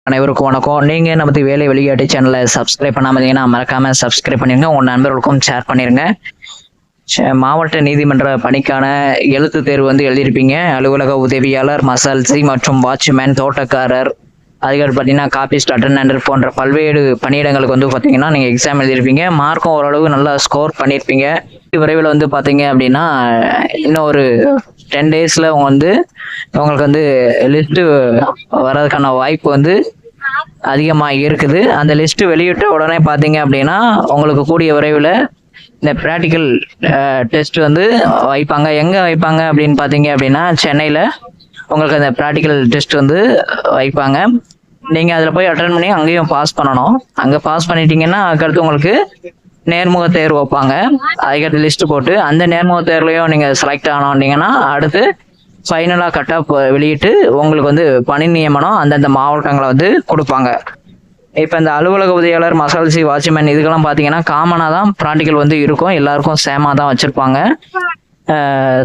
அனைவருக்கும் வணக்கம். நீங்க நமது வேலை வெளியாட்டு சேனலை சப்ஸ்கிரைப் பண்ணாம இருந்தீங்கன்னா மறக்காம சப்ஸ்கிரைப் பண்ணிருங்க. உங்க நண்பர்களுக்கும் ஷேர் பண்ணிருங்க. மாவட்ட நீதிமன்ற பணிக்கான எழுத்து தேர்வு எழுதியிருப்பீங்க. அலுவலக உதவியாளர், மசால்சி மற்றும் வாட்ச்மேன், தோட்டக்காரர், அதுக்கடுத்து பார்த்தீங்கன்னா காப்பிஸ்ட், அட்டெண்டர் போன்ற பல்வேறு பணியிடங்களுக்கு பார்த்தீங்கன்னா நீங்கள் எக்ஸாம் எழுதியிருப்பீங்க. மார்க்கும் ஓரளவு நல்லா ஸ்கோர் பண்ணியிருப்பீங்க. விரைவில் பார்த்தீங்க அப்படின்னா இன்னும் ஒரு 10 daysல உங்களுக்கு லிஸ்ட்டு வர்றதுக்கான வாய்ப்பு அதிகமாக இருக்குது. அந்த லிஸ்ட்டு வெளியிட்ட உடனே பார்த்தீங்க அப்படின்னா உங்களுக்கு கூடிய விரைவில் இந்த ப்ராக்டிக்கல் டெஸ்ட் வைப்பாங்க. எங்கே வைப்பாங்க அப்படின்னு பார்த்தீங்க அப்படின்னா சென்னையில் உங்களுக்கு அந்த ப்ராக்டிக்கல் டெஸ்ட் வைப்பாங்க. நீங்கள் அதில் போய் அட்டன் பண்ணி அங்கேயும் பாஸ் பண்ணணும். அங்கே பாஸ் பண்ணிட்டீங்கன்னா அதுக்கடுத்து உங்களுக்கு நேர்முக தேர்வு வைப்பாங்க. அதுக்கடுத்து லிஸ்ட்டு போட்டு அந்த நேர்முக தேர்வுலையும் நீங்கள் செலக்ட் ஆனோன்னீங்கன்னா அடுத்து ஃபைனலாக கட்-ஆஃப் வெளியிட்டு உங்களுக்கு பணி நியமனம் அந்தந்த மாவட்டங்களை கொடுப்பாங்க. இப்போ இந்த அலுவலக உதவியாளர், மசால்சி, வாட்ச்மேன் இதுக்கெல்லாம் பார்த்தீங்கன்னா காமனாக தான் ப்ராக்டிக்கல் இருக்கும். எல்லாருக்கும் சேமாக தான் வச்சுருப்பாங்க.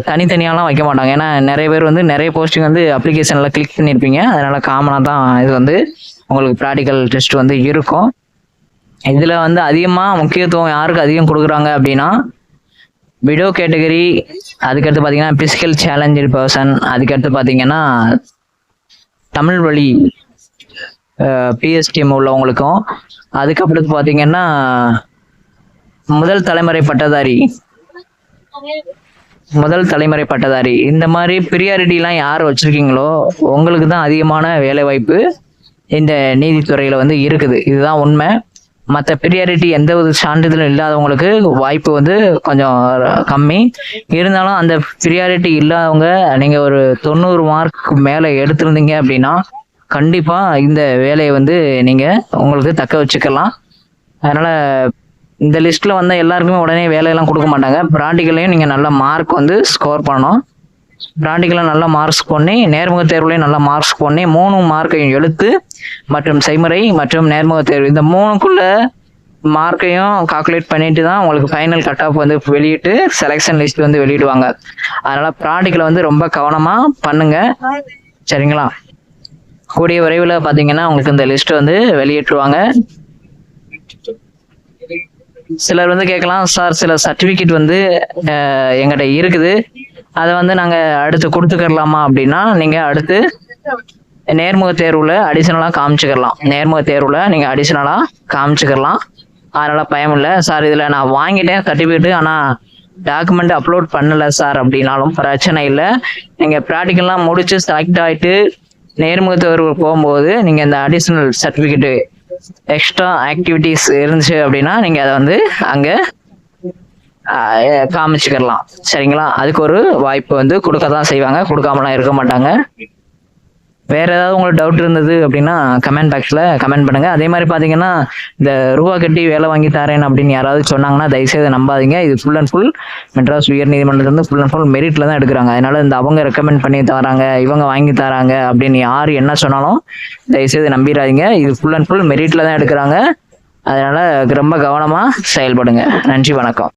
தனித்தனியாலாம் வைக்க மாட்டாங்க. ஏன்னா நிறைய பேர் நிறைய போஸ்டிங் அப்ளிகேஷனில் கிளிக் பண்ணியிருப்பீங்க. அதனால் காமனாக தான் இது உங்களுக்கு ப்ராக்டிக்கல் டெஸ்ட் இருக்கும். இதில் அதிகமாக முக்கியத்துவம் யாருக்கு அதிகம் கொடுக்குறாங்க அப்படின்னா விடோ கேட்டகரி, அதுக்கடுத்து பார்த்தீங்கன்னா பிசிக்கல் சேலஞ்சு பர்சன், அதுக்கடுத்து பார்த்தீங்கன்னா தமிழ் வழி பிஎஸ்டிஎம் உள்ளவங்களுக்கும், அதுக்கப்புறத்து பார்த்தீங்கன்னா முதல் தலைமுறை பட்டதாரி இந்த மாதிரி ப்ரியாரிட்டிலாம் யார் வச்சுருக்கீங்களோ உங்களுக்கு தான் அதிகமான வேலைவாய்ப்பு இந்த நீதித்துறையில் இருக்குது. இதுதான் உண்மை. மற்ற ப்ரியாரிட்டி எந்த ஒரு சான்றிதழும் இல்லாதவங்களுக்கு வாய்ப்பு கொஞ்சம் கம்மி. இருந்தாலும் அந்த ப்ரியாரிட்டி இல்லாதவங்க நீங்கள் ஒரு 90 மார்க் மேலே எடுத்திருந்தீங்க அப்படின்னா கண்டிப்பாக இந்த வேலையை நீங்கள் உங்களுக்கு தக்க வச்சுக்கலாம். அதனால் இந்த லிஸ்ட்டில் எல்லாருக்குமே உடனே வேலையெல்லாம் கொடுக்க மாட்டாங்க. ப்ராக்டிக்கல்லையும் நீங்கள் நல்ல மார்க் ஸ்கோர் பண்ணணும். ப்ராக்டிக்கலாக நல்ல மார்க்ஸ் பண்ணி, நேர்முக தேர்வுலையும் நல்ல மார்க்ஸ் பண்ணி 3 மார்க்கையும் எழுத்து மற்றும் செய்முறை மற்றும் நேர்முக தேர்வு இந்த 3க்குள்ள மார்க்கையும் கால்குலேட் பண்ணிட்டு தான் உங்களுக்கு ஃபைனல் கட்-ஆஃப் வெளியிட்டு செலெக்ஷன் லிஸ்ட் வெளியிடுவாங்க. அதனால் ப்ராக்டிக்கலை ரொம்ப கவனமாக பண்ணுங்க. சரிங்களா? கூடிய விரைவில் பார்த்தீங்கன்னா உங்களுக்கு இந்த லிஸ்ட் வெளியிட்டுருவாங்க. சிலர் கேட்கலாம், சார் சில சர்டிஃபிகேட் எங்கிட்ட இருக்குது, அதை நாங்கள் அடுத்து கொடுத்துக்கலாமா அப்படின்னா நீங்கள் அடுத்து நேர்முக தேர்வில் அடிஷ்னலாக காமிச்சுக்கலாம். அதனால் பயம் இல்லை. சார் இதில் நான் வாங்கிட்டேன் சர்டிஃபிகேட்டு, ஆனால் டாக்குமெண்ட் அப்லோட் பண்ணலை சார் அப்படின்னாலும் பிரச்சனை இல்லை. நீங்கள் ப்ராக்டிக்கல்லாம் முடித்து செலக்ட் ஆகிட்டு நேர்முக தேர்வு போகும்போது நீங்கள் இந்த அடிஷ்னல் சர்டிஃபிகேட்டு எக்ஸ்ட்ரா ஆக்டிவிட்டீஸ் இருந்துச்சு அப்படின்னா நீங்கள் அதை அங்கே காமிச்சுக்கலாம். சரிங்களா? அதுக்கு ஒரு வாய்ப்பு கொடுக்க தான் செய்வாங்க, கொடுக்காமலாம் இருக்க மாட்டாங்க. வேறு ஏதாவது உங்களுக்கு டவுட் இருந்தது அப்படின்னா கமெண்ட் பாக்ஸில் கமெண்ட் பண்ணுங்கள். அதே மாதிரி பார்த்தீங்கன்னா இந்த ரூபா கட்டி வேலை வாங்கி தரேன் அப்படின்னு யாராவது சொன்னாங்கன்னா தயவுசெய்து நம்பாதீங்க. இது ஃபுல் அண்ட் ஃபுல் மெட்ராஸ் உயர் நீதிமன்றத்தில் ஃபுல் அண்ட் ஃபுல் மெரிட்டில் தான் எடுக்கிறாங்க. அதனால் அவங்க ரெக்கமெண்ட் பண்ணி தராங்க, இவங்க வாங்கி தராங்க அப்படின்னு யார் என்ன சொன்னாலும் தயவுசெய்து நம்பிடாதீங்க. இது ஃபுல் அண்ட் ஃபுல் மெரிட்டில் தான் எடுக்கிறாங்க. அதனால் ரொம்ப கவனமாக செயல்படுங்க. நன்றி, வணக்கம்.